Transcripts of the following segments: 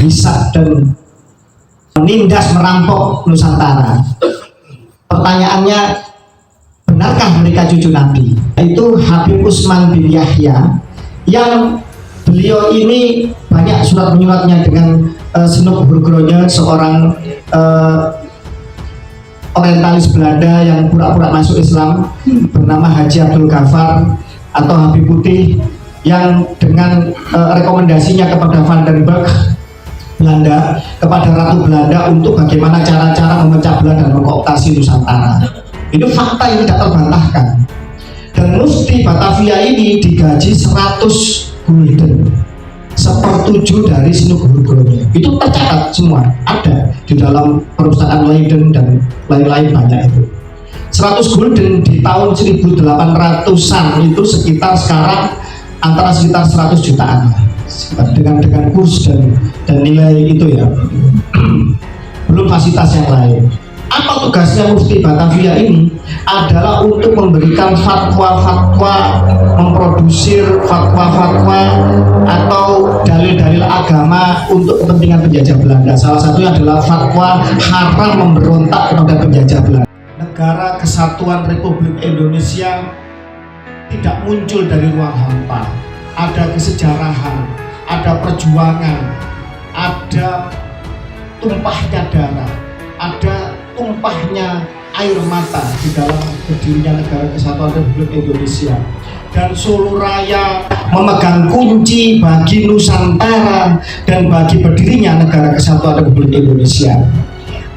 menghisap dan menindas merampok Nusantara. Pertanyaannya, benarkah mereka cucu Nabi? Itu Habib Utsman bin Yahya, yang beliau ini banyak surat menyuratnya dengan Snoek Hurgronje, seorang orientalis Belanda yang pura-pura masuk Islam, bernama Haji Abdul Ghaffar atau Habib Putih, yang dengan rekomendasinya kepada Van den Berg Belanda, kepada Ratu Belanda untuk bagaimana cara-cara memecah belah dan mengkooptasi Nusantara. Itu fakta yang tidak terbantahkan. Dan Mufti Batavia ini digaji 100 gulden, 1/7 dari Snoek Hurgronje. Itu tercatat semua, ada di dalam perusahaan Leiden dan lain-lain banyak itu. 100 gulden di tahun 1800-an itu sekarang antara sekitar 100 jutaan dengan kurs dan nilai itu ya. Belum fasilitas yang lain. Apa tugasnya Mufti Batavia ini? Adalah untuk memberikan fatwa-fatwa, memproduksi fatwa-fatwa atau dalil-dalil agama untuk kepentingan penjajah Belanda. Salah satunya adalah fatwa haram memberontak kepada penjajah Belanda. Negara Kesatuan Republik Indonesia tidak muncul dari ruang hampa. Ada kesejarahan, ada perjuangan, ada tumpahnya darah, ada tumpahnya air mata di dalam berdirinya Negara Kesatuan Republik Indonesia. Dan Solo Raya memegang kunci bagi Nusantara dan bagi berdirinya Negara Kesatuan Republik Indonesia.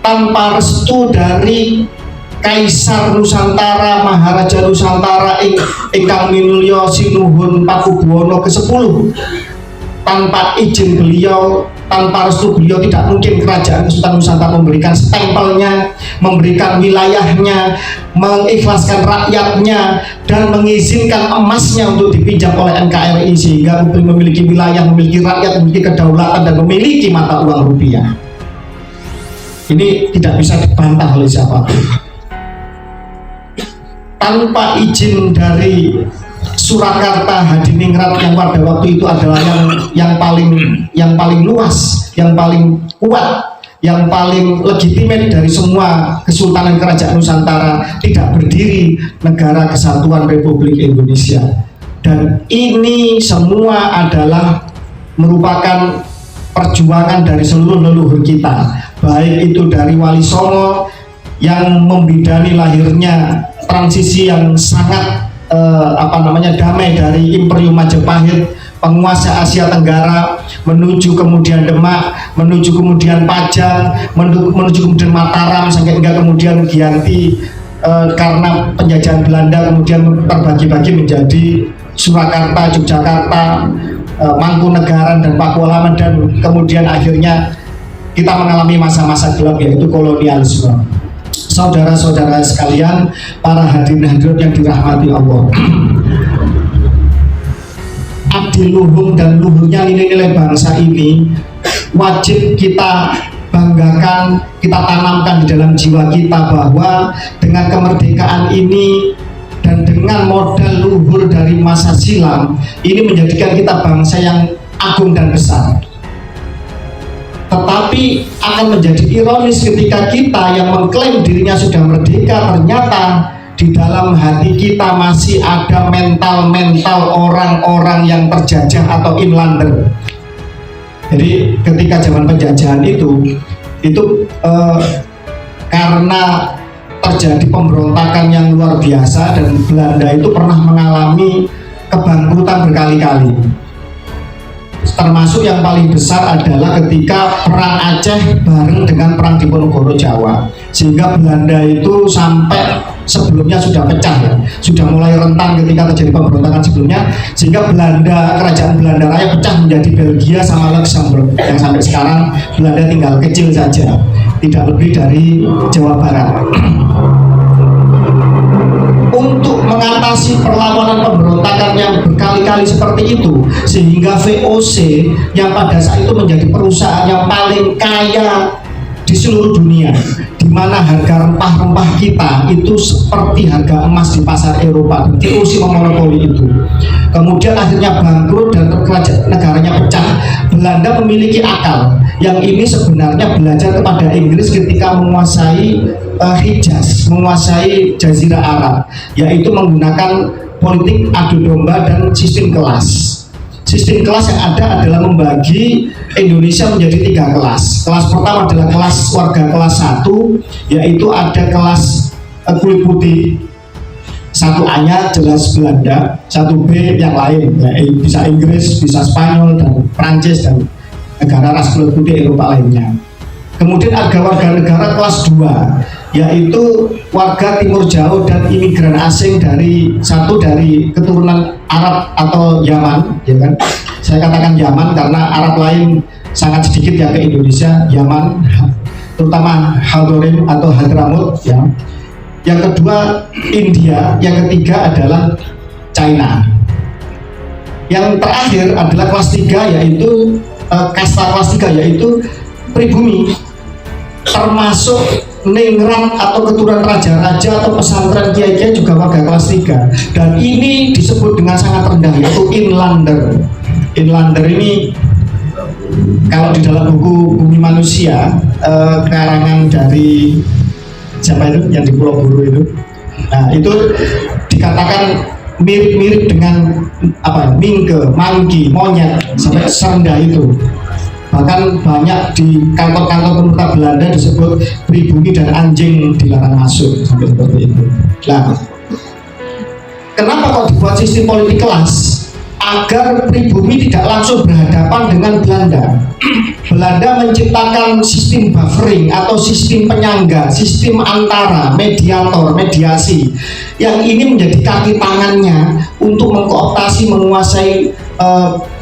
Tanpa restu dari Kaisar Nusantara, Maharaja Nusantara ingkang minulya Sinuhun Pakubuwono ke-10, tanpa izin beliau, tanpa restu beliau, tidak mungkin Kerajaan Kesultanan Nusantara memberikan stempelnya, memberikan wilayahnya, mengikhlaskan rakyatnya, dan mengizinkan emasnya untuk dipinjam oleh NKRI sehingga memiliki wilayah, memiliki rakyat, memiliki kedaulatan, dan memiliki mata uang rupiah. Ini tidak bisa dibantah oleh siapapun. Tanpa izin dari Surakarta Hadiningrat yang pada waktu itu adalah yang paling luas, yang paling kuat, yang paling legitimate dari semua kesultanan kerajaan Nusantara, tidak berdiri Negara Kesatuan Republik Indonesia. Dan ini semua adalah merupakan perjuangan dari seluruh leluhur kita, baik itu dari Wali Songo yang membidani lahirnya transisi yang sangat damai dari Imperium Majapahit, penguasa Asia Tenggara, menuju kemudian Demak, menuju kemudian Pajang, menuju kemudian Mataram, sampai hingga kemudian Giyanti karena penjajahan Belanda kemudian terbagi-bagi menjadi Surakarta, Yogyakarta, Mangkunegaran, dan Pakualaman, dan kemudian akhirnya kita mengalami masa-masa gelap yaitu kolonialisme. Saudara-saudara sekalian, para hadirin-hadirat yang dirahmati Allah, adiluhung dan luhurnya nilai-nilai bangsa ini wajib kita banggakan, kita tanamkan di dalam jiwa kita, bahwa dengan kemerdekaan ini dan dengan modal luhur dari masa silam ini menjadikan kita bangsa yang agung dan besar. Tetapi akan menjadi ironis ketika kita yang mengklaim dirinya sudah merdeka, ternyata di dalam hati kita masih ada mental-mental orang-orang yang terjajah atau inlander. Jadi ketika zaman penjajahan itu karena terjadi pemberontakan yang luar biasa dan Belanda itu pernah mengalami kebangkrutan berkali-kali. Termasuk yang paling besar adalah ketika Perang Aceh bareng dengan Perang Diponegoro Jawa, sehingga Belanda itu sampai sebelumnya sudah pecah ya, sudah mulai rentan ketika terjadi pemberontakan sebelumnya, sehingga Kerajaan Belanda Raya pecah menjadi Belgia sama Luxembourg, yang sampai sekarang Belanda tinggal kecil saja, tidak lebih dari Jawa Barat. Untuk mengatasi perlawanan pemberontakan yang berkali-kali seperti itu, sehingga VOC yang pada saat itu menjadi perusahaan yang paling kaya di seluruh dunia, di mana harga rempah-rempah kita itu seperti harga emas di pasar Eropa, dan TOC memonopoli itu. Kemudian akhirnya bangkrut dan kerajaan negaranya pecah. Belanda memiliki akal yang ini sebenarnya belajar kepada Inggris ketika menguasai Hijaz, menguasai Jazirah Arab, yaitu menggunakan politik adu domba dan sistem kelas. Sistem kelas yang ada adalah membagi Indonesia menjadi 3 kelas. Kelas pertama adalah kelas warga kelas 1, yaitu ada kelas kulit putih. 1A-nya jelas Belanda, 2B yang lain, ya, bisa Inggris, bisa Spanyol, dan Prancis, dan negara ras kulit putih Eropa lainnya. Kemudian ada warga negara kelas 2, yaitu warga timur jauh dan imigran asing dari keturunan Arab atau Yaman, ya kan? Saya katakan Yaman karena Arab lain sangat sedikit yang ke Indonesia. Yaman, terutama Hadorim atau Hadramut, ya. Yang kedua India, yang ketiga adalah China. Yang terakhir adalah kelas 3, yaitu kasta kelas 3, yaitu pribumi, termasuk ningrat atau keturunan raja-raja atau pesantren kiai-kiai juga warga kelas 3, dan ini disebut dengan sangat rendah, yaitu inlander. Inlander ini kalau di dalam buku Bumi Manusia, karangan dari siapa itu yang di Pulau Buru itu, nah itu dikatakan mirip-mirip dengan apa, mingke, mangki, monyet, sampai serendah itu. Bahkan banyak di kantor-kantor pemerintah Belanda disebut pribumi dan anjing dilarang masuk, sampai seperti itu. Nah, kenapa kok dibuat sistem politik kelas? Agar pribumi tidak langsung berhadapan dengan Belanda. Belanda menciptakan sistem buffering atau sistem penyangga, sistem antara, mediator, mediasi, yang ini menjadi kaki tangannya untuk mengkooptasi, menguasai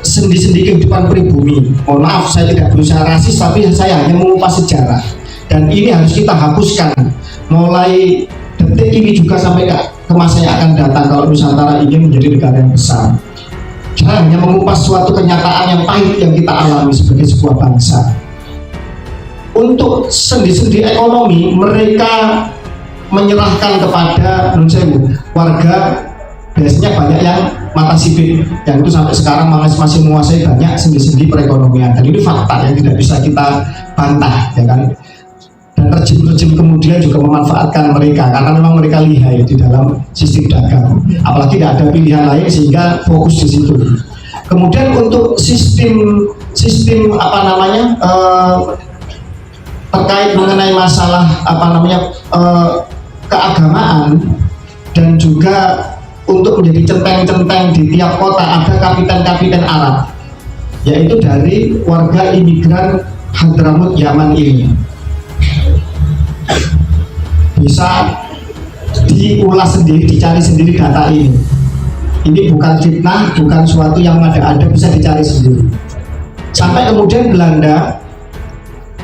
sendi-sendi kehidupan pribumi. Mohon maaf, saya tidak berusaha rasis, tapi saya hanya mengupas sejarah, dan ini harus kita hapuskan mulai detik ini juga sampai ke masa yang akan datang kalau Nusantara ingin menjadi negara yang besar. Saya hanya mengupas suatu kenyataan yang pahit yang kita alami sebagai sebuah bangsa. Untuk sendi-sendi ekonomi, mereka menyerahkan kepada warga, biasanya banyak yang mata sipit, yang itu sampai sekarang masih menguasai banyak sendi-sendi perekonomian, dan ini fakta yang tidak bisa kita bantah, ya kan? Dan rejim-rejim kemudian juga memanfaatkan mereka karena memang mereka lihai di dalam sistem dagang, apalagi tidak ada pilihan lain sehingga fokus di situ. Kemudian untuk sistem terkait mengenai masalah keagamaan, dan juga untuk menjadi centeng-centeng di tiap kota ada kapiten-kapiten Arab, yaitu dari warga imigran Hadramut Yaman ini. Bisa diulas sendiri, dicari sendiri data ini. Ini bukan fitnah, bukan suatu yang ada, bisa dicari sendiri. Sampai kemudian Belanda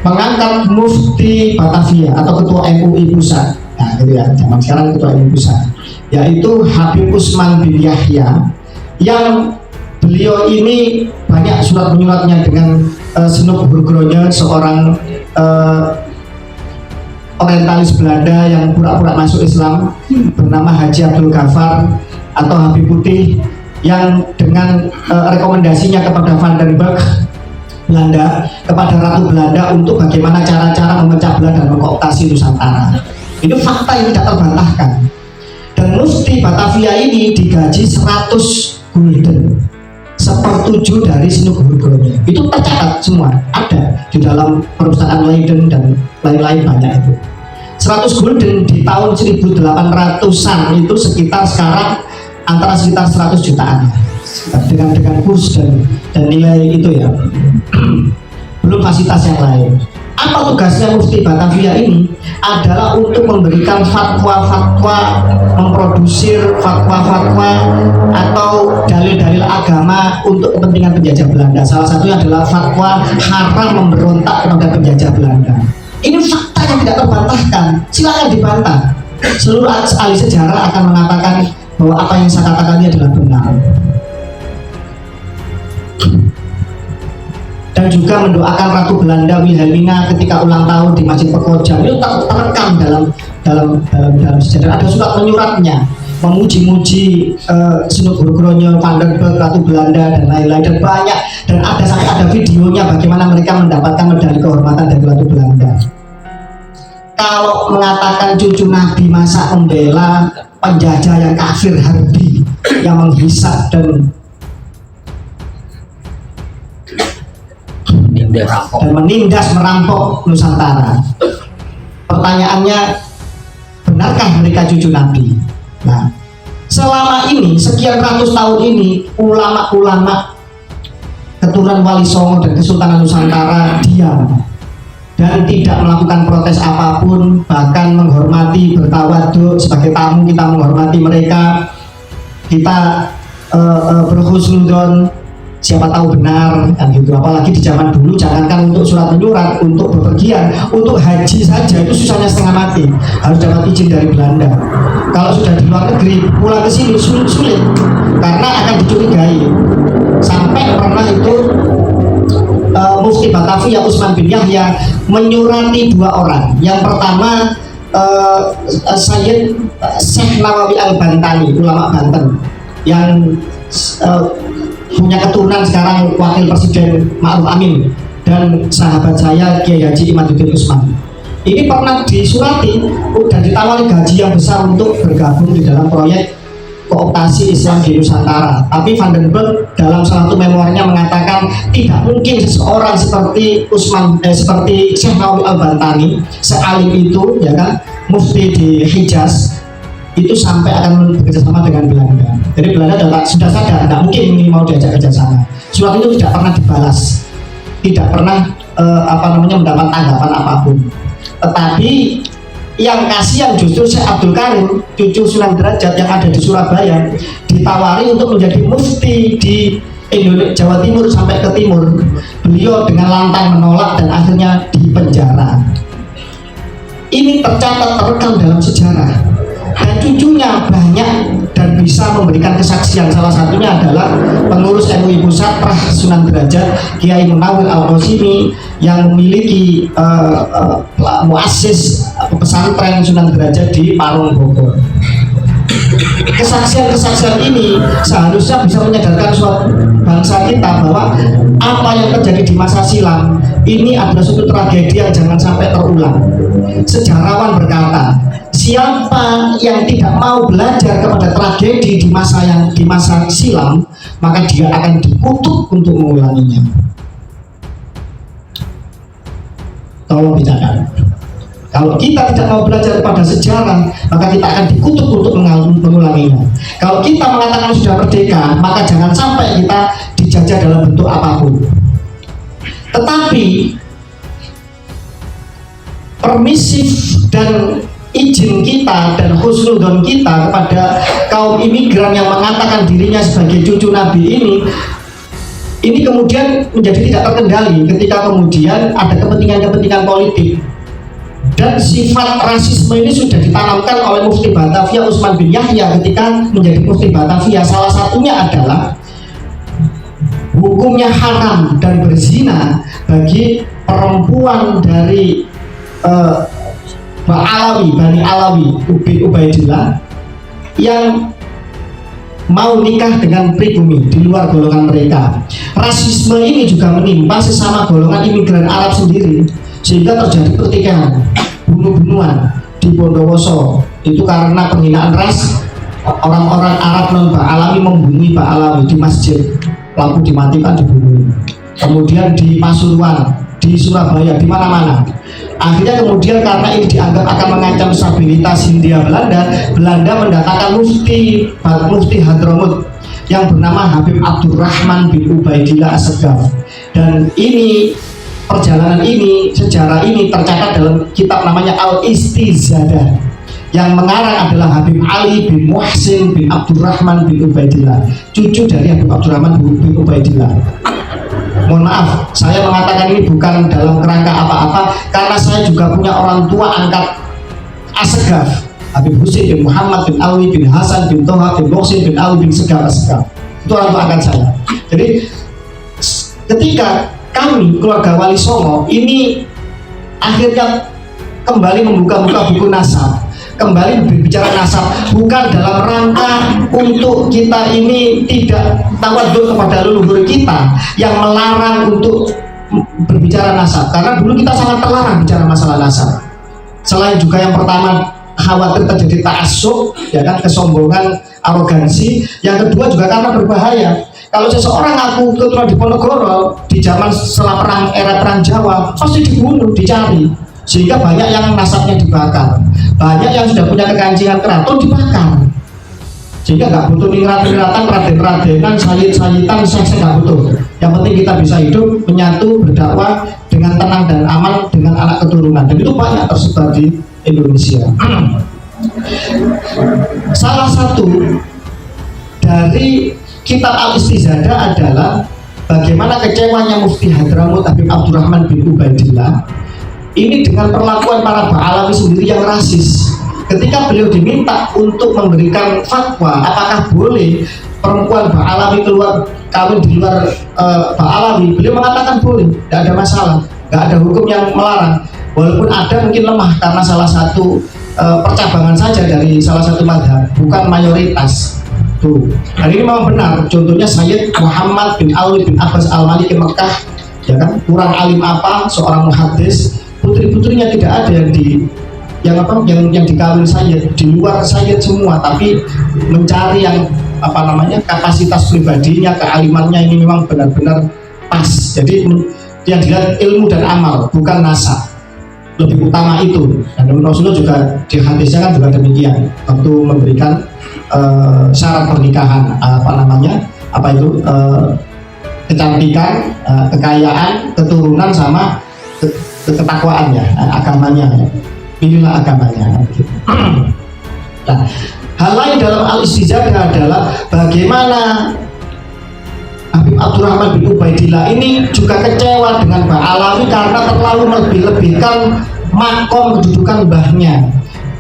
mengangkat Mufti Batavia atau Ketua MUI Pusat. Nah, gitu ya, zaman sekarang Ketua MUI Pusat, yaitu Habib Usman bin Yahya, yang beliau ini banyak surat-menyuratnya dengan Snoek Burgroje, seorang orientalis Belanda yang pura-pura masuk Islam, bernama Haji Abdul Ghaffar atau Habib Putih, yang dengan rekomendasinya kepada Van den Berg Belanda, kepada Ratu Belanda untuk bagaimana cara-cara memecah belah dan mengkooptasi Nusantara. Itu fakta yang tidak terbantahkan. Dan Mufti Batavia ini digaji 100 gulden, 1/7 dari Snoek Burgroje. Itu tercatat semua, ada di dalam perusahaan Leiden dan lain-lain banyak itu. 100 gulden di tahun 1800-an itu sekitar sekarang antara sekitar 100 jutaan dengan kurs dan nilai itu ya. Belum fasilitas yang lain. Apa tugasnya Mufti Batavia ini? Adalah untuk memberikan fatwa-fatwa, memproduksi fatwa-fatwa atau dalil-dalil agama untuk kepentingan penjajah Belanda. Salah satunya adalah fatwa haram memberontak kepada penjajah Belanda. Ini fakta yang tidak terbantahkan. Silakan dibantah. Seluruh ahli sejarah akan mengatakan bahwa apa yang saya katakan ini adalah benar. dan juga mendoakan Ratu Belanda Wilhelmina ketika ulang tahun di Masjid Pekojan. Itu terekam dalam sejarah. Ada surat menyuratnya memuji-muji Sunut Gurgronyo, Van der Burg, Ratu Belanda dan lain-lain, dan banyak, dan sampai ada videonya bagaimana mereka mendapatkan medali kehormatan dari Ratu Belanda. Kalau mengatakan cucu Nabi masa membela penjajah yang kafir harbi yang menghisap dan menindas merampok Nusantara, pertanyaannya, benarkah mereka cucu Nabi? Nah, selama ini sekian ratus tahun ini ulama-ulama keturunan Wali Songo dan Kesultanan Nusantara diam dan tidak melakukan protes apapun, bahkan menghormati, bertawaduk sebagai tamu, kita menghormati mereka, kita berhusnudon, siapa tahu benar, kan gitu. Apalagi di zaman dulu, jangankan untuk surat menyurat, untuk bepergian, untuk haji saja itu susahnya setengah mati, harus dapat izin dari Belanda. Kalau sudah di luar negeri, pulang ke sini sulit karena akan dicurigai. Sampai pernah itu Mufti Batavia Usman bin Yahya menyurati dua orang. Yang pertama Syekh Nawawi Al-Bantani, ulama Banten, yang punya keturunan sekarang Wakil Presiden Ma'ruf Amin, dan sahabat saya Kiai Haji Imaduddin Usman. Ini pernah disurati dan ditawari gaji yang besar untuk bergabung di dalam proyek kooptasi Islam di Nusantara. Tapi Van den Burg dalam salah satu memoirnya mengatakan tidak mungkin seseorang seperti seperti Syekh Nawawi Al-Bantani, sealim itu, ya kan, mufti di Hijaz, itu sampai akan bekerjasama dengan Belanda. Jadi Belanda sudah sadar, tidak mungkin ini mau diajak kerjasama. Surat itu tidak pernah dibalas, tidak pernah mendapat tanggapan apapun. Tetapi yang kasihan justru Syekh Abdul Karim, cucu Sunan Derajat yang ada di Surabaya, ditawari untuk menjadi mufti di Indonesia, Jawa Timur sampai ke Timur. Beliau dengan lantang menolak dan akhirnya dipenjara. Ini tercatat, terekam dalam sejarah. Dan cucunya banyak dan bisa memberikan kesaksian. Salah satunya adalah pengurus MUI Pusat Prah Sunan Derajat, Kiai Munawir Al-Qasimi, yang memiliki muassis pesantren Sunan Derajat di Parung, Bogor. Kesaksian-kesaksian ini seharusnya bisa menyadarkan suatu bangsa kita bahwa apa yang terjadi di masa silam ini adalah suatu tragedi yang jangan sampai terulang. Sejarawan berkata, siapa yang tidak mau belajar kepada tragedi di masa silam, maka dia akan dikutuk untuk mengulanginya. Tolong bedakan. Kalau kita tidak mau belajar pada sejarah, maka kita akan dikutuk untuk mengulanginya. Kalau kita mengatakan sudah merdeka, maka jangan sampai kita dijajah dalam bentuk apapun. Tetapi permisif dan izin kita dan husnudon kita kepada kaum imigran yang mengatakan dirinya sebagai cucu Nabi ini kemudian menjadi tidak terkendali ketika kemudian ada kepentingan-kepentingan politik. Dan sifat rasisme ini sudah ditanamkan oleh Mufti Batavia Usman bin Yahya ketika menjadi Mufti Batavia. Salah satunya adalah hukumnya haram dan berzina bagi perempuan dari Bani Alawi bin Ubaidillah yang mau nikah dengan pribumi di luar golongan mereka. Rasisme ini juga menimpa sesama golongan imigran Arab sendiri, sehingga terjadi pertikaian, bunuh-bunuhan di Bondowoso. Itu karena penghinaan ras. Orang-orang Arab non Ba'alawi membunuh Ba'alawi di masjid, lampu dimatikan, dibunuh. Kemudian di Pasuruan, di Surabaya, di mana-mana. Akhirnya kemudian karena ini dianggap akan mengancam stabilitas Hindia Belanda mendatangkan mufti Hadramut yang bernama Habib Abdurrahman bin Ubaidillah As-Segaf. Dan ini perjalanan ini, sejarah ini tercatat dalam kitab namanya Al-Istizadah, yang mengarang adalah Habib Ali bin Muhsin bin Abdurrahman bin Ubaidillah, cucu dari Habib Abdurrahman bin Ubaidillah. Mohon maaf, saya mengatakan ini bukan dalam kerangka apa-apa, karena saya juga punya orang tua angkat As-Segaf, Habib Husin bin Muhammad bin Alwi bin Hasan bin Toha bin Muhsin bin Ali bin Segaf As-Segaf. Itu orang tua angkat saya. Jadi ketika kami keluarga Wali Songo ini akhirnya kembali membuka buku nasab, kembali berbicara nasab, bukan dalam rangka untuk kita ini tidak tawaduk kepada leluhur kita yang melarang untuk berbicara nasab, karena dulu kita sangat terlarang bicara masalah nasab. Selain juga yang pertama khawatir terjadi ta'assub, ya kan, kesombongan, arogansi. Yang kedua juga karena berbahaya. Kalau seseorang ngaku keturunan Diponegoro di zaman setelah era perang Jawa, pasti dibunuh, dicari. Sehingga banyak yang nasabnya dibakar, banyak yang sudah punya kekancingan keraton dibakar. Sehingga nggak butuh ningrat-ningkratan, raden-radenan, sayid-sayidan, seks nggak butuh. Yang penting kita bisa hidup menyatu, berdakwah dengan tenang dan aman dengan anak keturunan. Dan itu banyak tersebar di Indonesia. Salah satu dari kitab Al-Istizadah adalah bagaimana kecewanya Mufti Hadramut Habib Abdurrahman bin Ubaidillah ini dengan perlakuan para Ba'alawi sendiri yang rasis. Ketika beliau diminta untuk memberikan fatwa apakah boleh perempuan Ba'alawi keluar kawin di luar Ba'alawi, beliau mengatakan boleh, tidak ada masalah, tidak ada hukum yang melarang. Walaupun ada mungkin lemah karena salah satu percabangan saja dari salah satu madhab, bukan mayoritas. Tuh, hari ini memang benar. Contohnya Sayyid Muhammad bin Ali bin Abbas Al-Maliki Mekah, ya kan, kurang alim apa, seorang muhaddis, putri-putrinya tidak ada yang dikawin Sayyid, di luar Sayyid semua, tapi mencari yang kapasitas pribadinya, kealimannya ini memang benar-benar pas. Jadi yang dilihat ilmu dan amal, bukan nasab, lebih utama itu. Dan Rasulullah juga di hadisnya kan juga demikian waktu memberikan syarat pernikahan, kecantikan, kekayaan, keturunan, sama ketakwaannya, agamanya. Pilihlah agamanya. Nah, hal lain dalam Al-Istizadah adalah bagaimana Habib Abdurrahman bin Ubaidillah ini juga kecewa dengan Ba'alawi karena terlalu melebih-lebihkan makom kedudukan mbahnya.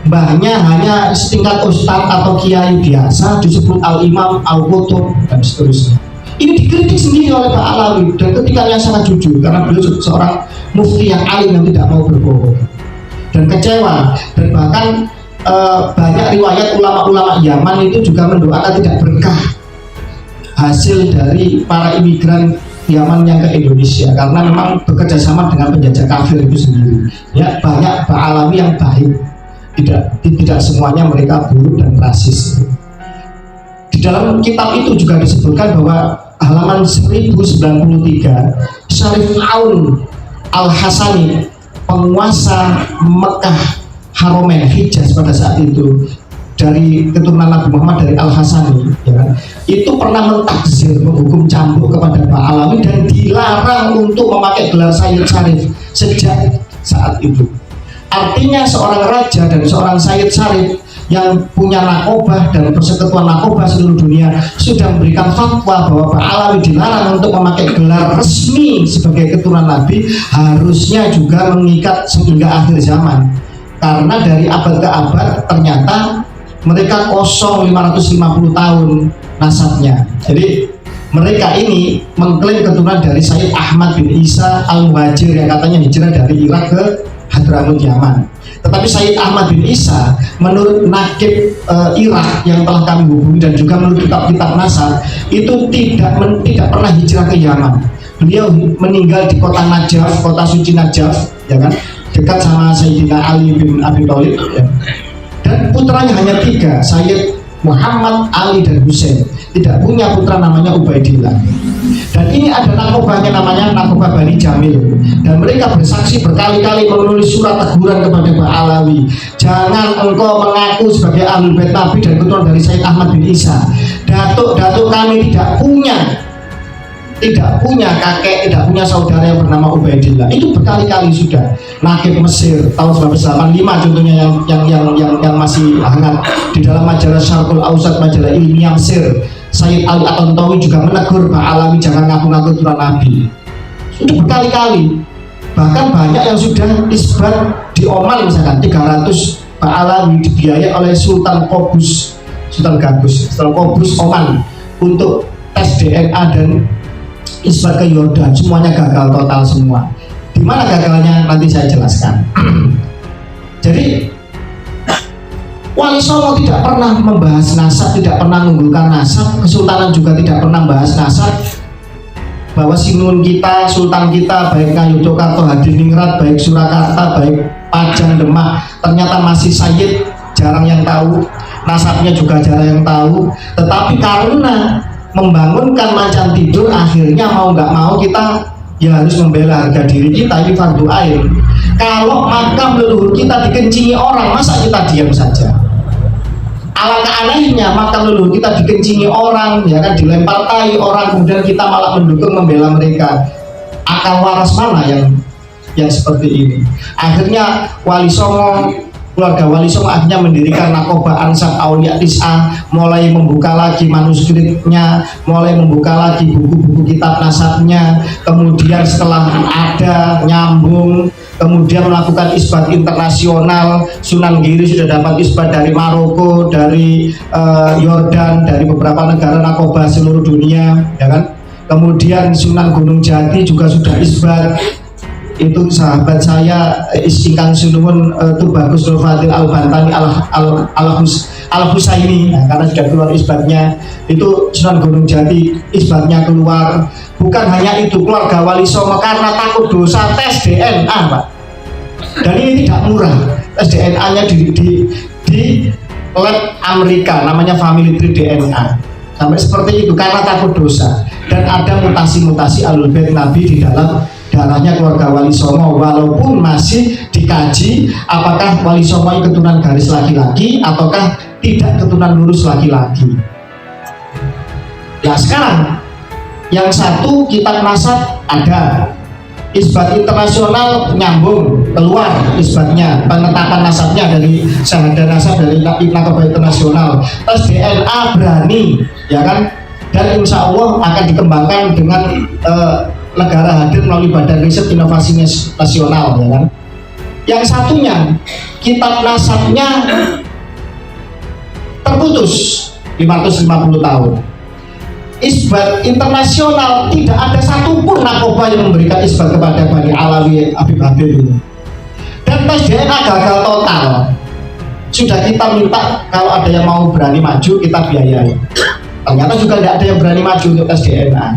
Mbahnya hanya setingkat ustadz atau kiai biasa, disebut al-imam, al-qutub, dan seterusnya. Ini dikritik sendiri oleh Ba'alawi, dan ketikanya sangat jujur karena beliau seorang mufti yang alim yang tidak mau berbohong, dan kecewa. Dan bahkan banyak riwayat ulama-ulama Yaman itu juga mendoakan tidak berkah hasil dari para imigran Yaman yang ke Indonesia, karena memang bekerja sama dengan penjajah kafir itu sendiri. Ya, banyak Ba'alawi yang baik, tidak semuanya mereka buruk dan rasis. Di dalam kitab itu juga disebutkan bahwa halaman 1093, Syarif Aun Al-Hasani, penguasa Mekah Haromen Hijaz pada saat itu, dari keturunan Nabi Muhammad, dari Al-Hasani, ya kan, itu pernah mentakzir, menghukum cambuk kepada Ba'alawi dan dilarang untuk memakai gelar Sayyid Syarif sejak saat itu. Artinya seorang raja dan seorang Sayyid Syarif yang punya nakobah dan persekutuan nakobah seluruh dunia sudah memberikan fatwa bahwa Ba'alawi dilarang untuk memakai gelar resmi sebagai keturunan Nabi, harusnya juga mengikat sehingga akhir zaman. Karena dari abad ke abad ternyata mereka kosong 550 tahun nasabnya. Jadi mereka ini mengklaim keturunan dari Sayyid Ahmad bin Isa Al-Muhajir yang katanya hijrah dari Irak ke Hadramut Yaman. Tetapi Sayyid Ahmad bin Isa menurut nakib Irak yang telah kami hubungi dan juga menurut kitab-kitab nasab itu tidak pernah hijrah ke Yaman. Beliau meninggal di kota Najaf, kota suci Najaf, ya kan, dekat sama Sayyidina Ali bin Abi Thalib, ya. Dan putranya hanya 3, Sayyid Muhammad, Ali, dan Husain. Tidak punya putra namanya Ubaidillah. Dan ini ada nakobahnya namanya Nakobah Bani Jamil, dan mereka bersaksi berkali-kali menulis surat teguran kepada Ba'alawi, jangan engkau mengaku sebagai ahlul bait Nabi dan keturunan dari Sayyid Ahmad bin Isa. Datuk-datuk kami tidak punya kakek, tidak punya saudara yang bernama Ubaidillah. Itu berkali-kali sudah. Nakib Mesir tahun 1985 contohnya yang masih hangat di dalam majalah Syarqul Ausat, majalah ilmiah Mesir. Sayyid Ali At-Tantawi juga menegur Ba'alawi jangan ngaku-ngaku keturunan Nabi. Sudah berkali-kali. Bahkan banyak yang sudah isbat di Oman, misalkan 300 Ba'alawi dibiayai oleh Sultan Qaboos Oman untuk tes DNA dan isbat ke Yordan, semuanya gagal total semua. Di mana gagalnya nanti saya jelaskan. Jadi Wali Songo tidak pernah membahas nasab, tidak pernah mengunggulkan nasab. Kesultanan juga tidak pernah membahas nasab. Bahwa sinun kita, sultan kita, baik Ngayogyakarta, Hadiningrat, baik Surakarta, baik Pajang, Demak, ternyata masih sayyid, jarang yang tahu. Nasabnya juga jarang yang tahu. Tetapi karena membangunkan macan tidur, akhirnya mau nggak mau kita ya harus membela harga diri kita, ini fardu ain. Kalau makam leluhur kita dikencingi orang, masa kita diam saja? Alangkah anehnya makam leluhur kita dikencingi orang, ya kan, dilempar tai orang, kemudian kita malah mendukung membela mereka. Akal waras mana yang seperti ini? Akhirnya Wali Songo, keluarga Wali Songo akhirnya mendirikan Nakoba Ansar Aulia Tis'ah, mulai membuka lagi manuskripnya, mulai membuka lagi buku-buku kitab nasabnya. Kemudian setelah ada nyambung, kemudian melakukan isbat internasional. Sunan Giri sudah dapat isbat dari Maroko, dari Yordan, dari beberapa negara Nakoba seluruh dunia, ya kan. Kemudian Sunan Gunung Jati juga sudah isbat. Itu sahabat saya Ingkang Sunuwun Tubagus Nur Fadil Al-Bantani Al-Husaini, nah, karena sudah keluar isbatnya. Itu Sunan Gunung Jati isbatnya keluar. Bukan hanya itu, keluarga Wali Songo karena takut dosa tes DNA, Pak. Dan ini tidak murah. Tes DNA-nya di lab Amerika, namanya Family Tree DNA. Sampai seperti itu karena takut dosa. Dan ada mutasi-mutasi Ahlul Bait Nabi di dalam darahnya keluarga Wali Songo, walaupun masih dikaji apakah Wali Songo ini keturunan garis laki-laki ataukah tidak keturunan lurus laki-laki. Nah sekarang yang satu kitab nasab ada, isbat internasional nyambung, keluar isbatnya, penetapan nasabnya dari syahadah nasab dari Nakoba Internasional. Tes DNA berani, ya kan, dan insya Allah akan dikembangkan dengan negara hadir melalui Badan Riset Inovasi Nasional, ya kan. Yang satunya kitab nasabnya terputus 550 tahun. Isbat internasional tidak ada satupun Nakoba yang memberikan isbat kepada Bani Alawi Habib Habib ini. Dan tes DNA gagal total. Sudah kita minta kalau ada yang mau berani maju kita biayai. Ternyata juga tidak ada yang berani maju untuk tes DNA.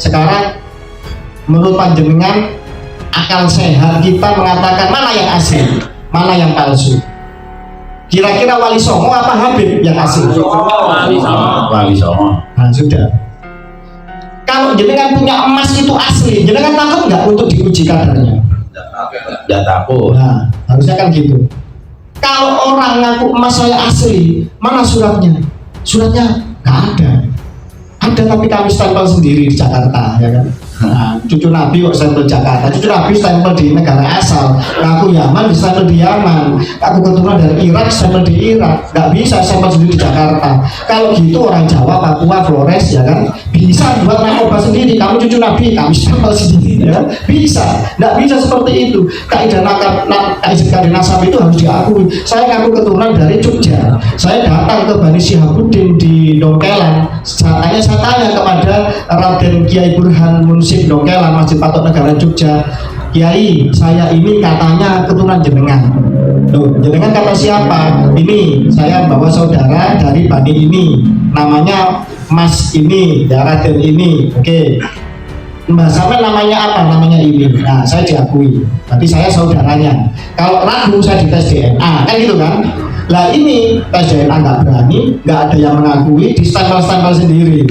Sekarang menurut panjenengan, akal sehat kita mengatakan mana yang asli, mana yang palsu? Kira-kira Wali Songo apa Habib yang asli? Wali Songo. Nah sudah. Kalau jenengan punya emas itu asli, jenengan takut nggak untuk diuji kadarnya? Tidak takut. Nah harusnya kan gitu. Kalau orang ngaku emas saya asli, mana suratnya? Suratnya nggak ada. Ada tapi kami stempel sendiri di Jakarta, ya kan. Nah, cucu Nabi kok stempel Jakarta, cucu Nabi stempel di negara asal. Aku Yaman di stempel di Yaman, aku keturunan dari Irak stempel di Irak. Nggak bisa stempel sendiri di Jakarta. Kalau gitu orang Jawa, Papua, Flores, ya kan, bisa buat Nakoba sendiri. Kamu cucu Nabi, kami stempel sendiri, ya kan? Bisa. Nggak bisa seperti itu. Kaidah nasab itu harus diakui. Saya ngaku keturunan dari Jogja. Saya datang ke Bani Syihabuddin di Dongkelan. Saya tanya kepada Raden Kiai Burhan Munsif Dongkelan, Masjid Patok Negara Jogja, Kiai, saya ini katanya keturunan jenengan. Loh, jenengan kata siapa? Ini saya bawa saudara dari Bani ini, namanya Mas ini, ya Raden ini. Oke. Mbak Samen namanya apa? Namanya ini. Nah, saya diakui. Berarti saya saudaranya. Kalau ragu saya dites DNA, kan gitu kan? Lah ini tes DNA nggak berani, nggak ada yang mengakui, di stempel-stempel sendiri.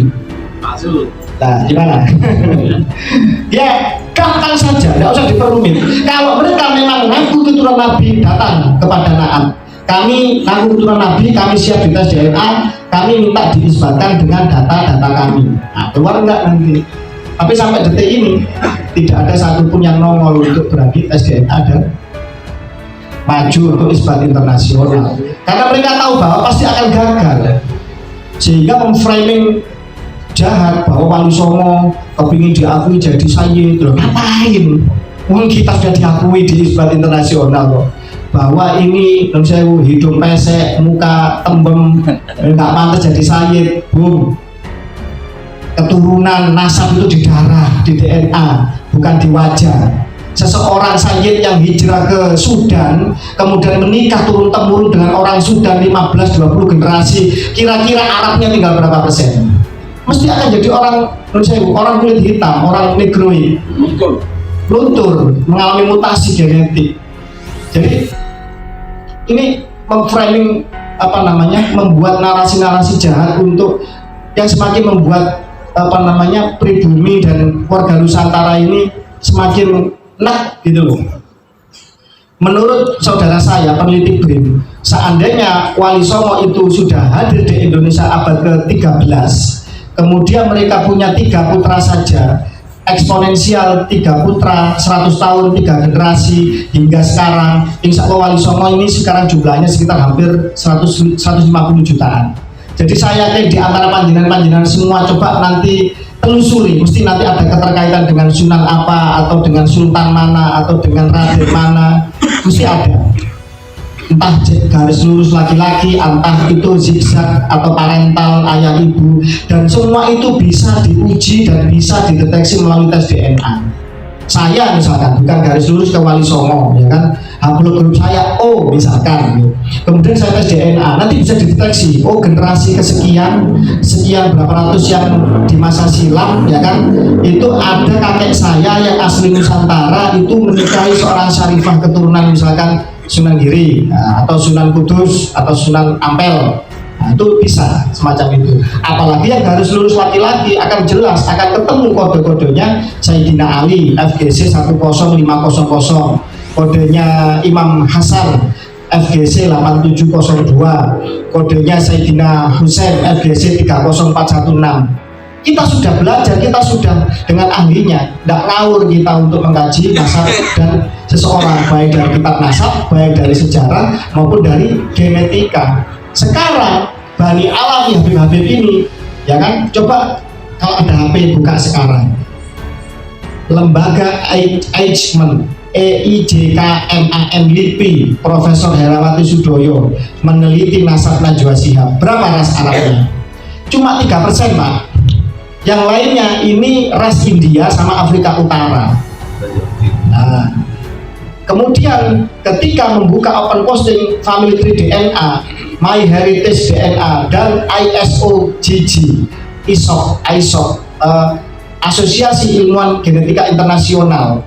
Masuk. Nah, gimana? Ya, gampang saja, nggak usah diperumit. Kalau mereka memang mengaku keturunan Nabi, datang kepada Naam. Kami ngaku keturunan Nabi, kami siap dites DNA, kami minta diisbatkan dengan data-data kami. Nah, keluar enggak nanti? Tapi sampai detik ini tidak ada satupun yang nongol untuk berani tes DNA dan maju untuk isbat internasional. Karena mereka tahu bahwa pasti akan gagal, sehingga memframing jahat bahwa Wali Songo kepingin diakui jadi sayyid. Loh, ngapain? Mungkin kita sudah diakui di isbat internasional kok. Bahwa ini non sewu hidung pesek, muka tembem, nggak pantas jadi sayyid. Boom. keturunan, nasab itu di darah, di DNA, bukan di wajah. Seseorang Sayyid yang hijrah ke Sudan kemudian menikah turun-temurun dengan orang Sudan 15-20 generasi, kira-kira Arabnya tinggal berapa persen? Mesti akan jadi orang kulit hitam, orang negroid, luntur, mengalami mutasi genetik. Jadi ini memframing membuat narasi-narasi jahat untuk yang semakin membuat pribumi dan warga Nusantara ini semakin gitu loh. Menurut saudara saya peneliti BRIN, seandainya Wali Songo itu sudah hadir di Indonesia abad ke-13, kemudian mereka punya 3 putra saja, eksponensial 3 putra, 100 tahun 3 generasi hingga sekarang, insya Allah Wali Songo ini sekarang jumlahnya sekitar hampir 150 jutaan. Jadi saya yakin di antara panjenengan semua coba nanti telusuri, mesti nanti ada keterkaitan dengan Sunan apa, atau dengan Sultan mana, atau dengan Raden mana, mesti ada. Entah garis lurus laki-laki, entah itu zigzag atau parental ayah ibu, dan semua itu bisa diuji dan bisa dideteksi melalui tes DNA. Saya misalkan bukan garis lurus ke Wali Songo, ya kan, haplogrup saya O misalkan, kemudian saya tes DNA, nanti bisa dideteksi, oh generasi kesekian, sekian berapa ratus yang di masa silam, ya kan, itu ada kakek saya yang asli Nusantara itu menikahi seorang syarifah keturunan misalkan Sunan Giri, atau Sunan Kudus, atau Sunan Ampel. Nah, itu bisa semacam itu. Apalagi yang garis lurus laki-laki akan jelas, akan ketemu kode-kodenya Sayyidina Ali FGC 10500, kodenya Imam Hasan FGC 8702, kodenya Sayyidina Husain FGC 30416. Kita sudah belajar, kita sudah dengan ahlinya, tidak ngawur kita untuk mengkaji nasab dan seseorang, baik dari kitab nasab, baik dari sejarah maupun dari genetika. Sekarang Bani Alami Habib-Habib ini, ya kan, coba kalau ada HP buka sekarang, lembaga Eichmann EIJKMAN LIPI Profesor Herawati Sudoyo meneliti nasab Najwa Shihab, berapa ras Arabnya? Cuma 3% Pak. Yang lainnya ini ras India sama Afrika Utara. Nah, kemudian ketika membuka open posting Family Tree DNA, My Heritage DNA, dan ISOGG, ISOP, Asosiasi Ilmuwan Genetika Internasional,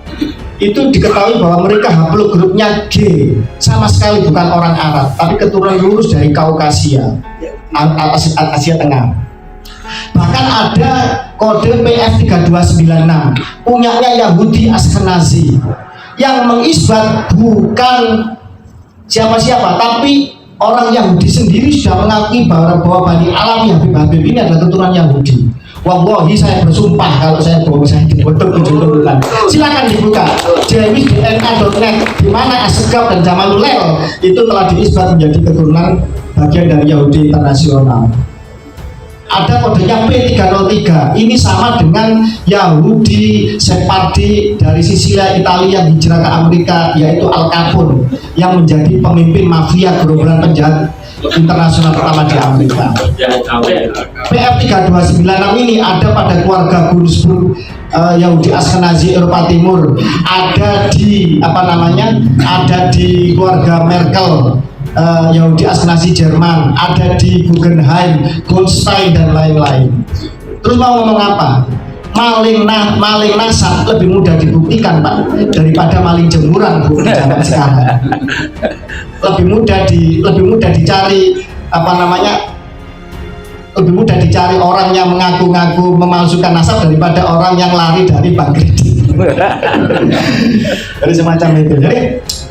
itu diketahui bahwa mereka haplogrupnya G, sama sekali bukan orang Arab, tapi keturunan lurus dari Kaukasia, Asia Tengah. Bahkan ada kode PF3296 punyanya Yahudi Ashkenazi yang mengisbat bukan siapa-siapa, tapi orang Yahudi sendiri sudah mengakui bahwa Bani Alami Habib-Habib ini adalah keturunan Yahudi. Wallahi saya bersumpah kalau saya bohong, saya dibetul-betul. Silakan dibuka jewisdna.net, di mana Asegaf dan Jamalulel itu telah diisbat menjadi keturunan bagian dari Yahudi internasional. Ada kodenya P303, ini sama dengan Yahudi Sephardi dari Sisilia, Italia yang hijrah ke Amerika, yaitu Al Capone yang menjadi pemimpin mafia gerombolan penjahat internasional pertama di Amerika. PF3296 ini ada pada keluarga Gunzburg, Yahudi Ashkenazi Eropa Timur, ada di ada di keluarga Merkel, Yahudi Ashkenazi Jerman, ada di Guggenheim, Goldstein, dan lain-lain. Terus mau ngomong apa? Maling nasab lebih mudah dibuktikan Pak daripada maling jemuran Bu, di zaman sekarang. Lebih mudah dicari lebih mudah dicari orang yang mengaku-ngaku memalsukan nasab daripada orang yang lari dari bank kredit. Jadi semacam itu. Jadi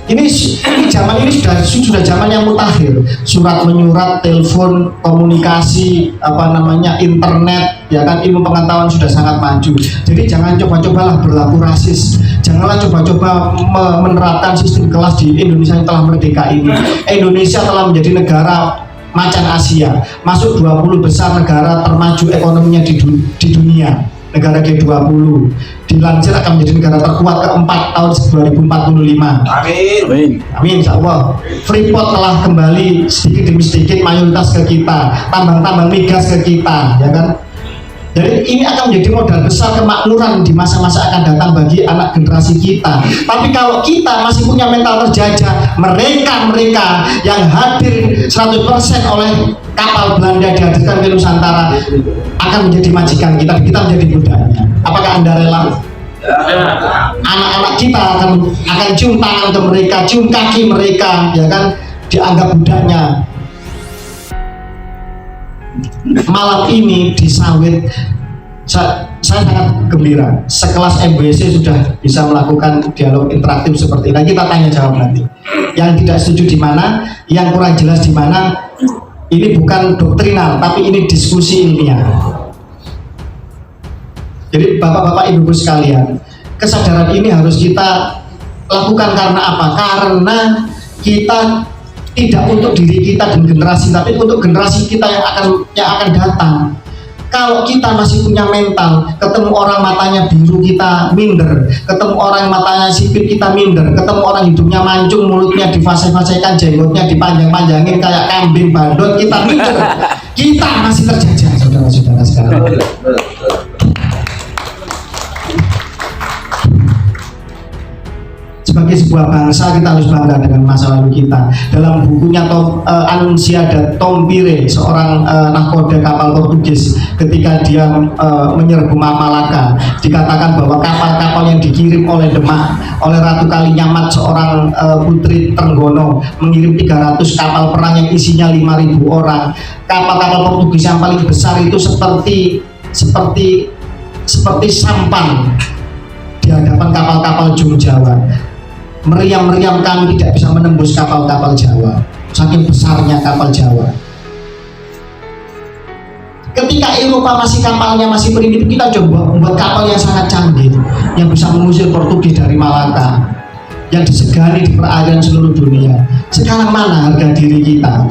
ini zaman ini sudah zaman yang mutakhir. Surat menyurat, telepon, komunikasi, internet, ya kan, ilmu pengetahuan sudah sangat maju. Jadi jangan coba-cobalah berlaku rasis. Janganlah coba-coba menerapkan sistem kelas di Indonesia yang telah merdeka ini. Indonesia telah menjadi negara macan Asia, masuk 20 besar negara termaju ekonominya di dunia. Negara G20 dilansir akan menjadi negara terkuat keempat tahun 2045. Amin. Amin, insya Allah. Freeport telah kembali sedikit demi sedikit mayoritas ke kita, tambang-tambang migas ke kita, ya kan. Jadi ini akan menjadi modal besar kemakmuran di masa-masa akan datang bagi anak generasi kita. Tapi kalau kita masih punya mental terjajah, mereka yang hadir 100% oleh kapal Belanda dihadirkan ke Nusantara akan menjadi majikan kita menjadi budaknya. Apakah Anda rela? Anak-anak kita akan cium tangan ke mereka, cium kaki mereka, ya kan, dianggap budaknya. Malam ini di Sawit saya sangat gembira, sekelas MBC sudah bisa melakukan dialog interaktif seperti ini. Nah, kita tanya jawab nanti. Yang tidak setuju di mana, yang kurang jelas di mana. Ini bukan doktrinal, tapi ini diskusi ilmiah. Jadi bapak-bapak ibu-ibu sekalian, kesadaran ini harus kita lakukan karena apa? Karena kita tidak untuk diri kita dan generasi, tapi untuk generasi kita yang akan datang. Kalau kita masih punya mental, ketemu orang matanya biru kita minder, ketemu orang matanya sipit kita minder, ketemu orang hidungnya mancung, mulutnya difase-fasekan, jenggotnya dipanjang-panjangin kayak kambing bandot, kita minder. Kita masih terjajah, saudara-saudara sekalian. Sebagai sebuah bangsa kita harus bangga dengan masa lalu kita. Dalam bukunya Anunciada Tompire, seorang nahkoda kapal Portugis, ketika dia menyerbu Malaka, dikatakan bahwa kapal-kapal yang dikirim oleh Demak, oleh Ratu Kalinyamat, seorang putri Trenggono, mengirim 300 kapal perang yang isinya 5.000 orang. Kapal-kapal Portugis yang paling besar itu seperti sampan di hadapan kapal-kapal Jung Jawa. Meriam-meriam kami tidak bisa menembus kapal-kapal Jawa, saking besarnya kapal Jawa. Ketika Eropa kapalnya masih primitif, kita coba membuat kapal yang sangat canggih, yang bisa mengusir Portugis dari Malaka, yang disegani di perairan seluruh dunia. Sekarang mana harga diri kita?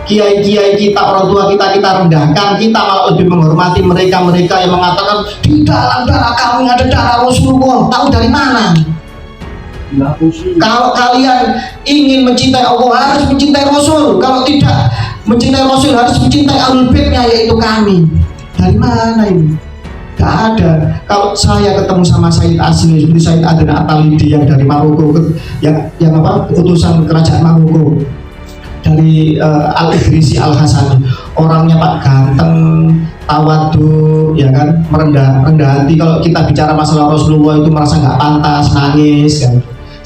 Kiai-kiai kita, orang tua kita rendahkan, kita malah lebih menghormati mereka yang mengatakan di dalam darah kami ada darah Rasulullah. Tahu dari mana? Kalau kalian ingin mencintai Allah harus mencintai Rasul. Kalau tidak mencintai Rasul harus mencintai Ahlul Baitnya, yaitu kami. Dari mana ini? Gak ada. Kalau saya ketemu sama Said Asli, seperti Said Adnan Atalidi yang dari Maroko, yang utusan kerajaan Maroko, dari Al-Idrisi Al-Hasani, orangnya Pak ganteng, tawadu, ya kan, merendah hati. Kalau kita bicara masalah Rasulullah itu merasa nggak pantas, nangis kan.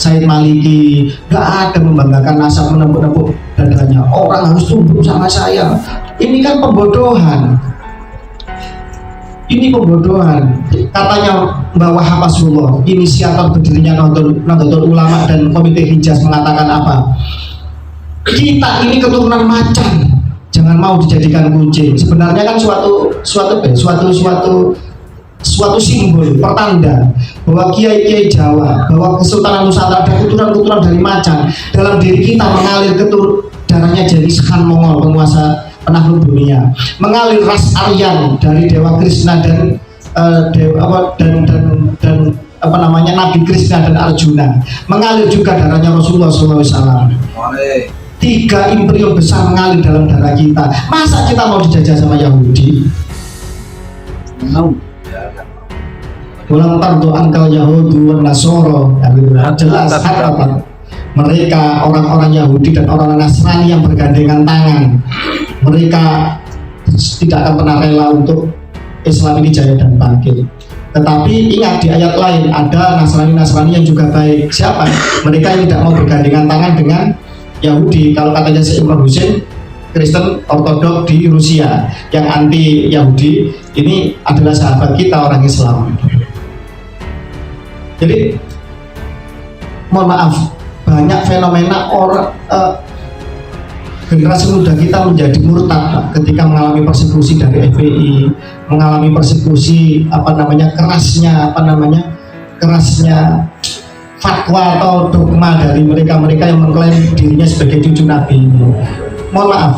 Said Maliki nggak ada membanggakan nasab, menepuk-nepuk dadanya, orang harus tunduk sama saya. Ini kan pembodohan. Ini pembodohan. Katanya Mbak Wahab Rasulullah, inisiator berdirinya Nahdlatul Ulama dan Komite Hijaz, mengatakan apa? Kita ini keturunan macan, jangan mau dijadikan kucing. Sebenarnya kan suatu simbol, pertanda bahwa kiai-kiai Jawa, bahwa Kesultanan Nusantara ada keturunan dari macan. Dalam diri kita mengalir darahnya Genghis Khan Mongol, penguasa penakluk dunia, mengalir ras Aryan dari Dewa Krishna dan Nabi Krishna dan Arjuna, mengalir juga darahnya Rasulullah SAW. 3 imperium besar mengalir dalam darah kita. Masa kita mau dijajah sama Yahudi? Ulang tardu angkal Yahudi wan Nasoro, jelas apa? Mereka orang-orang Yahudi dan orang Nasrani yang bergandengan tangan, mereka tidak akan pernah rela untuk Islam ini jaya dan bangkit. Tetapi ingat, di ayat lain ada Nasrani yang juga baik. Siapa? Mereka yang tidak mau bergandengan tangan dengan Yahudi. Kalau katanya Syekh Imran Hussein, Kristen Ortodok di Rusia yang anti Yahudi, ini adalah sahabat kita orang Islam. Jadi mohon maaf, banyak fenomena generasi muda kita menjadi murtad ketika mengalami persekusi dari FPI, mengalami persekusi kerasnya fatwa atau dogma dari mereka yang mengklaim dirinya sebagai cucu Nabi. Mohon maaf,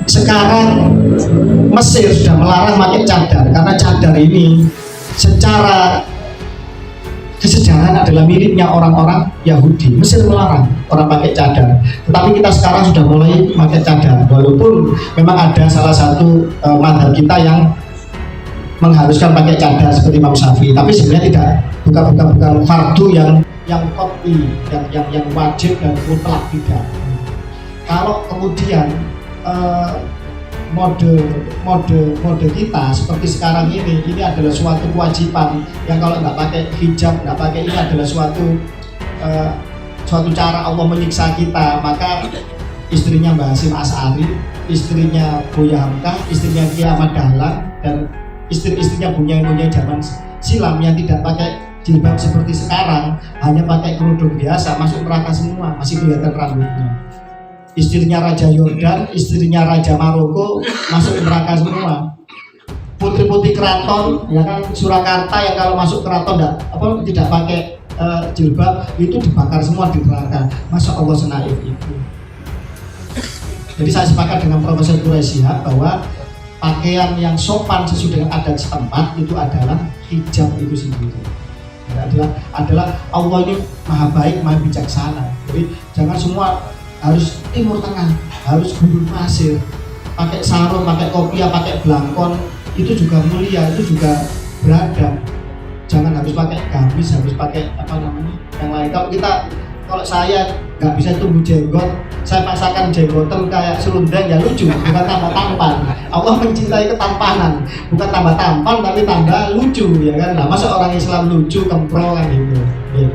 sekarang Mesir sudah melarang pakai cadar karena cadar ini secara kesejarahan adalah miliknya orang-orang Yahudi. Mesir melarang orang pakai cadar, tetapi kita sekarang sudah mulai pakai cadar, walaupun memang ada salah satu mazhab kita yang mengharuskan pakai cadar seperti Imam Syafi'i, tapi sebenarnya tidak, bukan fardu yang qat'i, yang wajib dan mutlak, tidak. Kalau kemudian mode kita seperti sekarang ini adalah suatu kewajiban yang kalau nggak pakai hijab, nggak pakai ini adalah suatu cara Allah menyiksa kita. Maka istrinya Mbah Hasyim Asy'ari, istrinya Buya Hamka, istrinya Kiai Ahmad Dahlan, dan istri-istrinya bunyai-bunyai zaman silam yang tidak pakai jilbab seperti sekarang, hanya pakai kerudung biasa, masuk neraka semua, masih kelihatan rambutnya. Istrinya Raja Yordan, istrinya Raja Maroko masuk neraka semua. Putri-putri keraton, ya kan, Surakarta yang kalau masuk keraton tidak pakai jilbab itu dibakar semua di neraka. Masya Allah, senaif itu. Jadi saya sepakat dengan Profesor Quraisyihab bahwa pakaian yang sopan sesuai dengan adat setempat itu adalah hijab itu sendiri. Adalah Allah ini maha baik, maha bijaksana. Jadi jangan semua harus Timur Tengah, harus gurun pasir, pakai sarung, pakai kopiah, pakai belangkon, itu juga mulia, itu juga beradab. Jangan harus pakai gamis, harus pakai yang lain. Kalau saya nggak bisa tumbuh jenggot, saya pasangkan jenggotan kayak serundeng, ya lucu, bukan tambah tampan. Allah mencintai ketampanan, bukan tambah tampan tapi tambah lucu, ya kan? Nah, masa orang Islam lucu, kemprol kan gitu. Ya.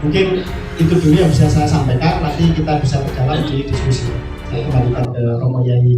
Mungkin itu dulu yang bisa saya sampaikan, nanti kita bisa berjalan di diskusi. Saya kembalikan ke Romo Yai.